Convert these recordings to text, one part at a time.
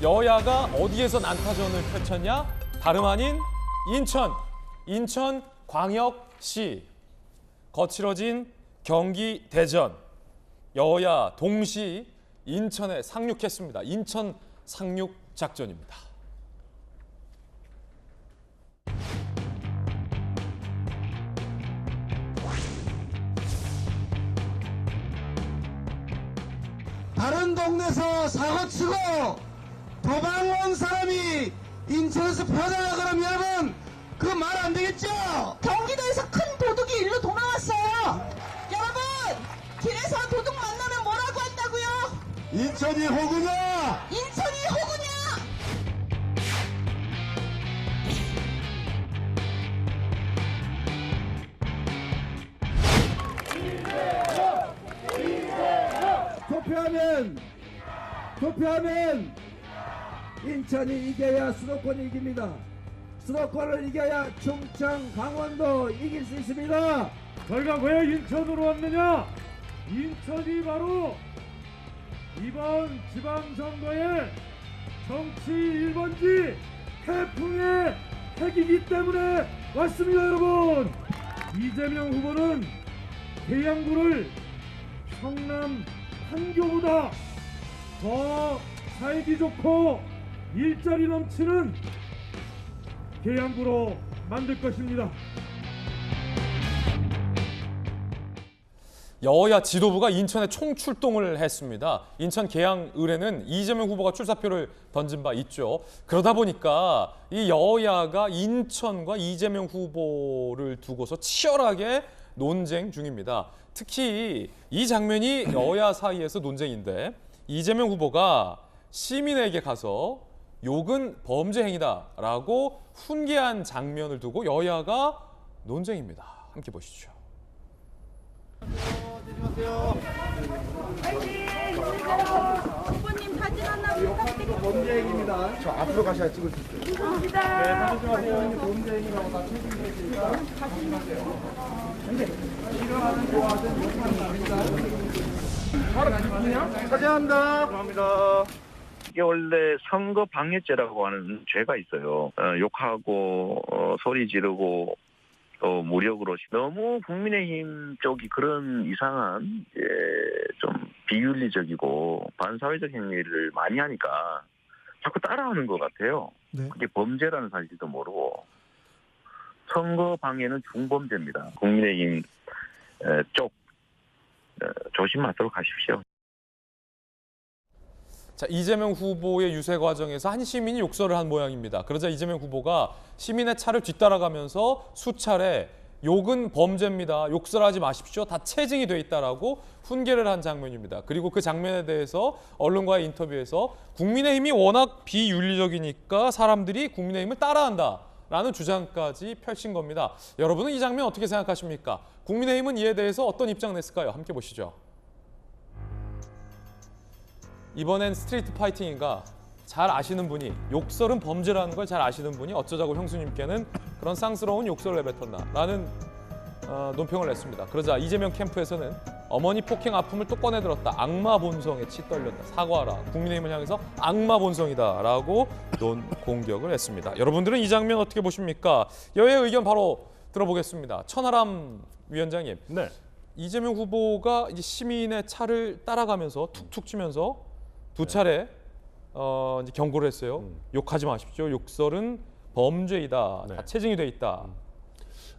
여야가 어디에서 난타전을 펼쳤냐? 다름 아닌 인천광역시. 거칠어진 경기 대전. 여야 동시 인천에 상륙했습니다. 인천 상륙 작전입니다. 다른 동네에서 사고치고 도망 온 사람이 인천에서 편하려 그러면 여러분 그 말 안 되겠죠? 경기도에서 큰 도둑이 일로 도망왔어요. 여러분, 길에서 도둑 만나면 뭐라고 한다고요? 인천이 호구냐? 인천이 호구냐? 투표하면 인천이 이겨야 수도권이 이깁니다. 수도권을 이겨야 충청, 강원도 이길 수 있습니다. 저희가 왜 인천으로 왔느냐? 인천이 바로 이번 지방선거의 정치 1번지 태풍의 핵이기 때문에 왔습니다, 여러분. 이재명 후보는 계양구를 성남 판교보다 더 살기 좋고 일자리 넘치는 계양구로 만들 것입니다. 여야 지도부가 인천에 총출동을 했습니다. 인천 계양을에는 이재명 후보가 출사표를 던진 바 있죠. 그러다 보니까 이 여야가 인천과 이재명 후보를 두고서 치열하게 논쟁 중입니다. 특히 이 장면이 여야 사이에서 논쟁인데 이재명 후보가 시민에게 가서 욕은 범죄 행위다라고 훈계한 장면을 두고 여야가 논쟁입니다. 함께 보시죠. 후보님 사진 하나 부탁드립니다. 범죄행위입니다. 저 앞으로 가셔야 찍을 수 있어요. 감사합니다. 네, 사진 좀 하세요. 범죄행위라고 다 책임져 있으니까 사진 하세요. 근데 싫어하는 좋아하는 욕하는 아닙니다. 바로 가시거든요. 사죄합니다. 감사합니다. 이게 원래 선거 방해죄라고 하는 죄가 있어요. 욕하고 소리 지르고 또 무력으로 너무 국민의힘 쪽이 그런 이상한 좀 비윤리적이고 반사회적 행위를 많이 하니까 자꾸 따라하는 것 같아요. 네. 그게 범죄라는 사실도 모르고 선거 방해는 중범죄입니다. 국민의힘 쪽 조심하도록 하십시오. 자, 이재명 후보의 유세 과정에서 한 시민이 욕설을 한 모양입니다. 그러자 이재명 후보가 시민의 차를 뒤따라가면서 수차례 욕은 범죄입니다. 욕설하지 마십시오. 다 체증이 돼 있다라고 훈계를 한 장면입니다. 그리고 그 장면에 대해서 언론과의 인터뷰에서 국민의힘이 워낙 비윤리적이니까 사람들이 국민의힘을 따라한다라는 주장까지 펼친 겁니다. 여러분은 이 장면 어떻게 생각하십니까? 국민의힘은 이에 대해서 어떤 입장 냈을까요? 함께 보시죠. 이번엔 스트리트 파이팅인가 잘 아시는 분이 욕설은 범죄라는 걸 잘 아시는 분이 어쩌자고 형수님께는 그런 쌍스러운 욕설을 내뱉었나라는 논평을 냈습니다. 그러자 이재명 캠프에서는 어머니 폭행 아픔을 또 꺼내들었다. 악마 본성에 치 떨렸다. 사과하라. 국민의힘을 향해서 악마 본성이다라고 공격을 했습니다. 여러분들은 이 장면 어떻게 보십니까? 여야의 의견 바로 들어보겠습니다. 천하람 위원장님. 네. 이재명 후보가 이제 시민의 차를 따라가면서 툭툭 치면서 두 차례 이제 경고를 했어요. 욕하지 마십시오. 욕설은 범죄이다. 네. 다 체증이 돼 있다.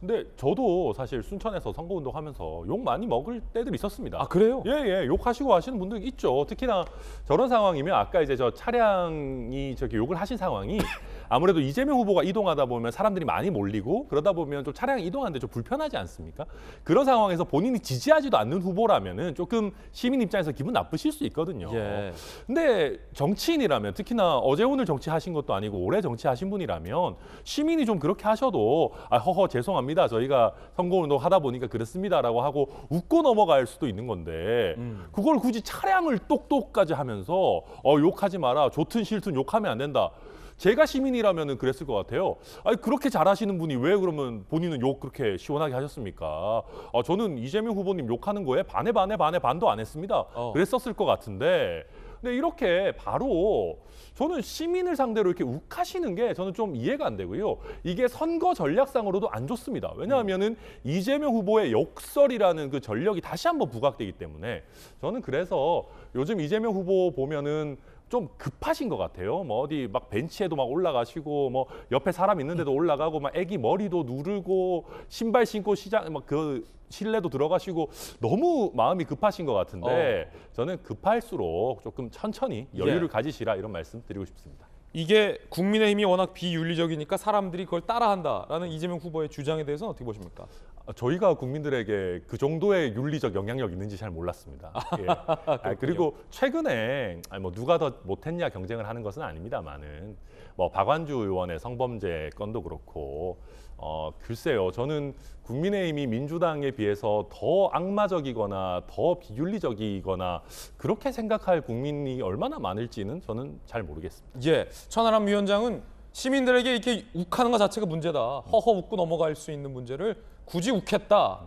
근데 저도 사실 순천에서 선거운동 하면서 욕 많이 먹을 때들이 있었습니다. 아, 그래요? 예, 욕하시고 하시는 분들 있죠. 특히나 저런 상황이면 아까 이제 저 차량이 저기 욕을 하신 상황이 아무래도 이재명 후보가 이동하다 보면 사람들이 많이 몰리고 그러다 보면 좀 차량이 이동하는데 좀 불편하지 않습니까? 그런 상황에서 본인이 지지하지도 않는 후보라면은 조금 시민 입장에서 기분 나쁘실 수 있거든요. 예. 근데 정치인이라면 특히나 어제 오늘 정치하신 것도 아니고 오래 정치하신 분이라면 시민이 좀 그렇게 하셔도 허허 죄송합니다. 저희가 선거운동 하다 보니까 그렇습니다라고 하고 웃고 넘어갈 수도 있는 건데 그걸 굳이 차량을 똑똑까지 하면서 욕하지 마라. 좋든 싫든 욕하면 안 된다. 제가 시민이라면 그랬을 것 같아요. 아니, 그렇게 잘하시는 분이 왜 그러면 본인은 욕 그렇게 시원하게 하셨습니까? 저는 이재명 후보님 욕하는 거에 반도 안 했습니다. 그랬었을 것 같은데 근데 이렇게 바로 저는 시민을 상대로 이렇게 욱하시는 게 저는 좀 이해가 안 되고요. 이게 선거 전략상으로도 안 좋습니다. 왜냐하면은 이재명 후보의 욕설이라는 그 전력이 다시 한번 부각되기 때문에 저는 그래서 요즘 이재명 후보 보면은 좀 급하신 것 같아요. 뭐 어디 막 벤치에도 막 올라가시고 뭐 옆에 사람 있는데도 올라가고 막 애기 머리도 누르고 신발 신고 시장 막 그 실내도 들어가시고 너무 마음이 급하신 것 같은데 저는 급할수록 조금 천천히 여유를 가지시라 이런 말씀 드리고 싶습니다. 이게 국민의힘이 워낙 비윤리적이니까 사람들이 그걸 따라한다라는 이재명 후보의 주장에 대해서는 어떻게 보십니까? 저희가 국민들에게 그 정도의 윤리적 영향력 있는지 잘 몰랐습니다. 예. 그리고 최근에 뭐 누가 더 못했냐 경쟁을 하는 것은 아닙니다만은 뭐 박완주 의원의 성범죄 건도 그렇고 글쎄요. 저는 국민의힘이 민주당에 비해서 더 악마적이거나 더 비윤리적이거나 그렇게 생각할 국민이 얼마나 많을지는 저는 잘 모르겠습니다. 예, 천하람 위원장은 시민들에게 이렇게 욱하는 것 자체가 문제다. 허허 웃고 넘어갈 수 있는 문제를 굳이 욱했다.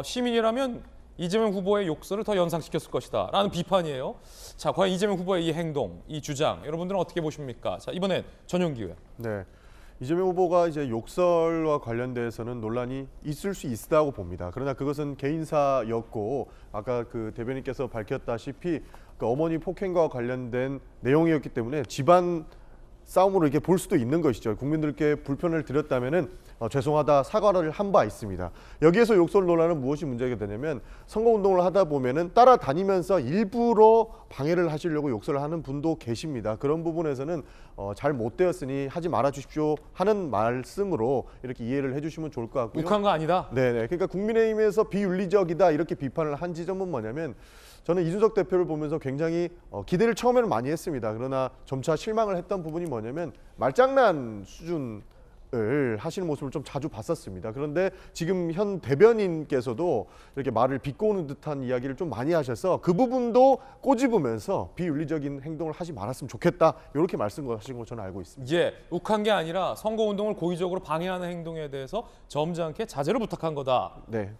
시민이라면 이재명 후보의 욕설을 더 연상시켰을 것이다. 라는 비판이에요. 자, 과연 이재명 후보의 이 행동, 이 주장, 여러분들은 어떻게 보십니까? 자, 이번엔 전용기 의원. 네. 이재명 후보가 이제 욕설과 관련돼서는 논란이 있을 수 있다고 봅니다. 그러나 그것은 개인사였고 아까 그 대변인께서 밝혔다시피 그 어머니 폭행과 관련된 내용이었기 때문에 집안 싸움으로 이렇게 볼 수도 있는 것이죠. 국민들께 불편을 드렸다면은 죄송하다 사과를 한 바 있습니다. 여기에서 욕설 논란은 무엇이 문제가 되냐면 선거운동을 하다 보면은 따라다니면서 일부러 방해를 하시려고 욕설을 하는 분도 계십니다. 그런 부분에서는 잘 못되었으니 하지 말아 주십시오 하는 말씀으로 이렇게 이해를 해주시면 좋을 것 같고요. 욱한 거 아니다? 네네. 그러니까 국민의힘에서 비윤리적이다 이렇게 비판을 한 지점은 뭐냐면 저는 이준석 대표를 보면서 굉장히 기대를 처음에는 많이 했습니다. 그러나 점차 실망을 했던 부분이 뭐냐면 말장난 수준을 하시는 모습을 좀 자주 봤었습니다. 그런데 지금 현 대변인께서도 이렇게 말을 비꼬는 듯한 이야기를 좀 많이 하셔서 그 부분도 꼬집으면서 비윤리적인 행동을 하지 말았으면 좋겠다 이렇게 말씀하신 거 저는 알고 있습니다. 예, 욱한 게 아니라 선거운동을 고의적으로 방해하는 행동에 대해서 점잖게 자제를 부탁한 거다. 네.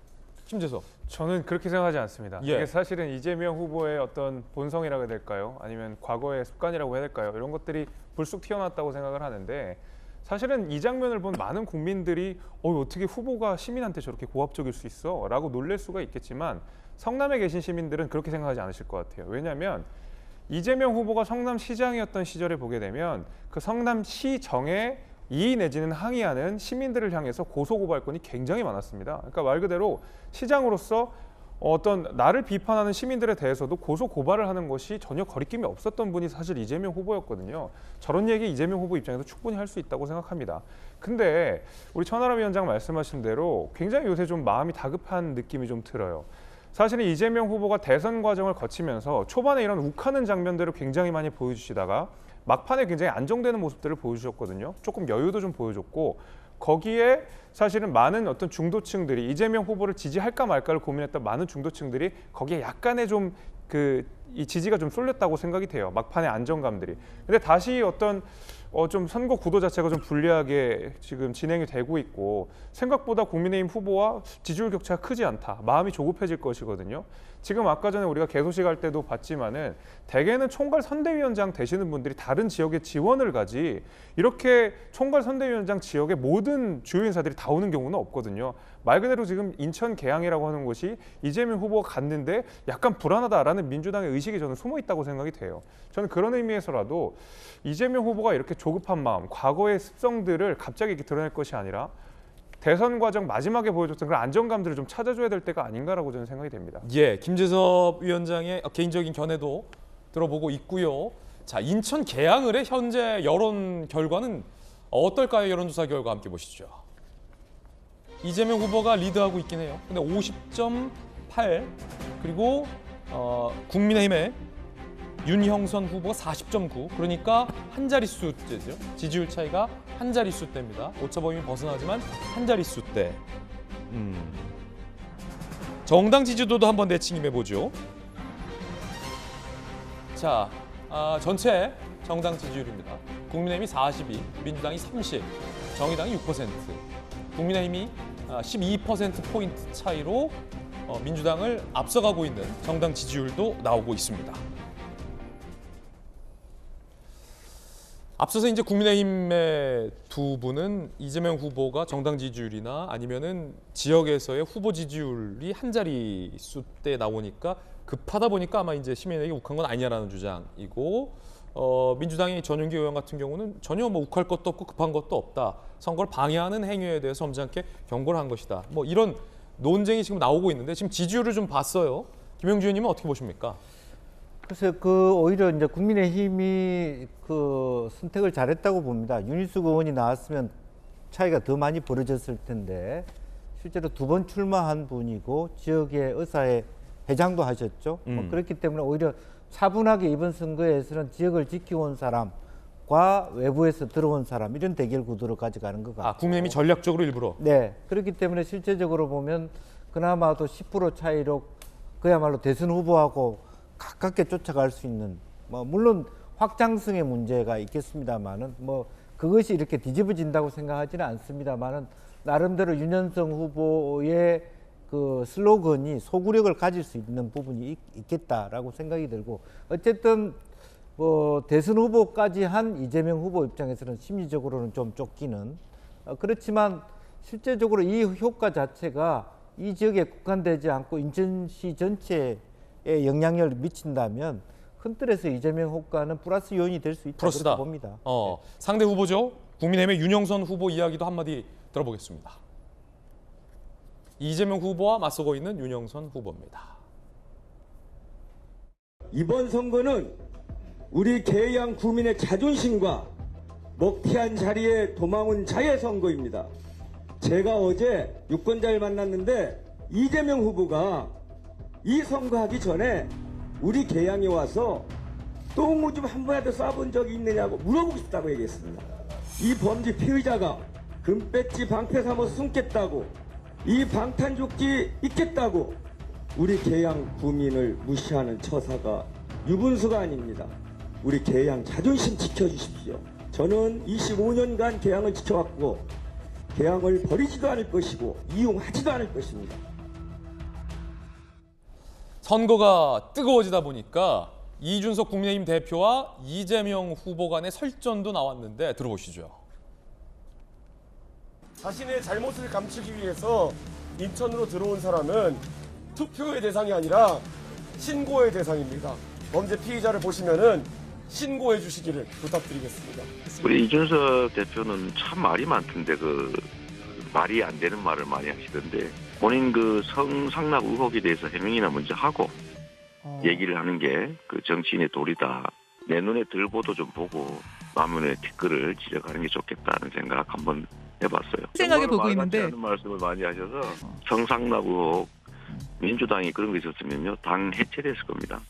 김재석. 저는 그렇게 생각하지 않습니다. 예. 이게 사실은 이재명 후보의 어떤 본성이라고 해야 될까요? 아니면 과거의 습관이라고 해야 될까요? 이런 것들이 불쑥 튀어나왔다고 생각을 하는데 사실은 이 장면을 본 많은 국민들이 어떻게 후보가 시민한테 저렇게 고압적일 수 있어? 라고 놀랄 수가 있겠지만 성남에 계신 시민들은 그렇게 생각하지 않으실 것 같아요. 왜냐하면 이재명 후보가 성남시장이었던 시절에 보게 되면 그 성남시정에 이의 내지는 항의하는 시민들을 향해서 고소고발건이 굉장히 많았습니다. 그러니까 말 그대로 시장으로서 어떤 나를 비판하는 시민들에 대해서도 고소고발을 하는 것이 전혀 거리낌이 없었던 분이 사실 이재명 후보였거든요. 저런 얘기 이재명 후보 입장에서 충분히 할 수 있다고 생각합니다. 근데 우리 천하람 위원장 말씀하신 대로 굉장히 요새 좀 마음이 다급한 느낌이 좀 들어요. 사실은 이재명 후보가 대선 과정을 거치면서 초반에 이런 욱하는 장면들을 굉장히 많이 보여주시다가 막판에 굉장히 안정되는 모습들을 보여주셨거든요. 조금 여유도 좀 보여줬고 거기에 사실은 많은 어떤 중도층들이 이재명 후보를 지지할까 말까를 고민했던 많은 중도층들이 거기에 약간의 좀 이 지지가 좀 쏠렸다고 생각이 돼요. 막판의 안정감들이. 근데 다시 어떤 좀 선거 구도 자체가 좀 불리하게 지금 진행이 되고 있고 생각보다 국민의힘 후보와 지지율 격차가 크지 않다. 마음이 조급해질 것이거든요. 지금 아까 전에 우리가 개소식 할 때도 봤지만은 대개는 총괄 선대위원장 되시는 분들이 다른 지역에 지원을 가지 이렇게 총괄 선대위원장 지역에 모든 주요 인사들이 다 오는 경우는 없거든요. 말 그대로 지금 인천 계양이라고 하는 곳이 이재명 후보가 갔는데 약간 불안하다라는 민주당의 의식이 저는 숨어 있다고 생각이 돼요. 저는 그런 의미에서라도 이재명 후보가 이렇게 조급한 마음, 과거의 습성들을 갑자기 이렇게 드러낼 것이 아니라 대선 과정 마지막에 보여줬던 그런 안정감들을 좀 찾아줘야 될 때가 아닌가라고 저는 생각이 됩니다. 예, 김재섭 위원장의 개인적인 견해도 들어보고 있고요. 자, 인천 계양을의 현재 여론 결과는 어떨까요? 여론조사 결과 함께 보시죠. 이재명 후보가 리드하고 있긴 해요. 근데 50.8 그리고 국민의힘의 윤형선 후보가 40.9 그러니까 한 자릿수대죠. 지지율 차이가 한 자릿수대입니다. 오차범위 벗어나지만 한 자릿수대. 정당 지지도도 한번 대칭해 보죠. 자, 전체 정당 지지율입니다. 국민의힘이 42, 민주당이 30, 정의당이 6%, 국민의힘이 12%포인트 차이로 민주당을 앞서가고 있는 정당 지지율도 나오고 있습니다. 앞서서 이제 국민의힘의 두 분은 이재명 후보가 정당 지지율이나 아니면은 지역에서의 후보 지지율이 한 자릿수대 나오니까 급하다 보니까 아마 이제 시민에게 욱한 건 아니냐라는 주장이고, 민주당의 전용기 의원 같은 경우는 전혀 뭐 욱할 것도 없고 급한 것도 없다. 선거를 방해하는 행위에 대해서 점잖게 경고를 한 것이다. 뭐 이런 논쟁이 지금 나오고 있는데 지금 지지율을 좀 봤어요. 김영주 의원님은 어떻게 보십니까? 글쎄, 오히려 이제 국민의힘이 선택을 잘했다고 봅니다. 윤희숙 의원이 나왔으면 차이가 더 많이 벌어졌을 텐데, 실제로 2번 출마한 분이고 지역의 의사회 회장도 하셨죠. 그렇기 때문에 오히려 차분하게 이번 선거에서는 지역을 지켜온 사람과 외부에서 들어온 사람, 이런 대결 구도로 가져가는 것 같아요. 국민의힘이 전략적으로 일부러? 네. 그렇기 때문에 실제적으로 보면 그나마도 10% 차이로 그야말로 대선 후보하고 가깝게 쫓아갈 수 있는, 물론 확장성의 문제가 있겠습니다만은 그것이 이렇게 뒤집어진다고 생각하지는 않습니다만은 나름대로 윤현성 후보의 슬로건이 소구력을 가질 수 있는 부분이 있겠다라고 생각이 들고, 어쨌든 대선 후보까지 한 이재명 후보 입장에서는 심리적으로는 좀 쫓기는, 그렇지만 실제적으로 이 효과 자체가 이 지역에 국한되지 않고 인천시 전체에 영향력을 미친다면 큰 틀에서 이재명 효과는 플러스 요인이 될 수 있다고 플러스다. 봅니다. 상대 후보죠. 국민의힘의 윤영선 후보 이야기도 한마디 들어보겠습니다. 이재명 후보와 맞서고 있는 윤영선 후보입니다. 이번 선거는 우리 계양 구민의 자존심과 먹튀한 자리에 도망온 자의 선거입니다. 제가 어제 유권자를 만났는데 이재명 후보가 이 선거하기 전에 우리 계양에 와서 똥 오줌 한 번이라도 쏴본 적이 있느냐고 물어보고 싶다고 얘기했습니다. 이 범죄 피의자가 금배지 방패 삼아 숨겠다고, 이 방탄조끼 입겠다고 우리 계양 구민을 무시하는 처사가 유분수가 아닙니다. 우리 계양 자존심 지켜주십시오. 저는 25년간 계양을 지켜왔고 계양을 버리지도 않을 것이고 이용하지도 않을 것입니다. 선거가 뜨거워지다 보니까 이준석 국민의힘 대표와 이재명 후보 간의 설전도 나왔는데 들어보시죠. 자신의 잘못을 감추기 위해서 인천으로 들어온 사람은 투표의 대상이 아니라 신고의 대상입니다. 범죄 피의자를 보시면은 신고해 주시기를 부탁드리겠습니다. 우리 이준석 대표는 참 말이 많던데 말이 안 되는 말을 많이 하시던데, 본인 성상납 의혹에 대해서 해명이나 먼저 하고 얘기를 하는 게 정치인의 도리다. 내 눈에 들보도 좀 보고 마음의 댓글을 지적하는 게 좋겠다는 생각 한번 해봤어요. 생각해 보고 있는데 하는 말씀을 많이 하셔서 성상납 의혹, 민주당이 그런 거 있었으면요 당 해체됐을 겁니다.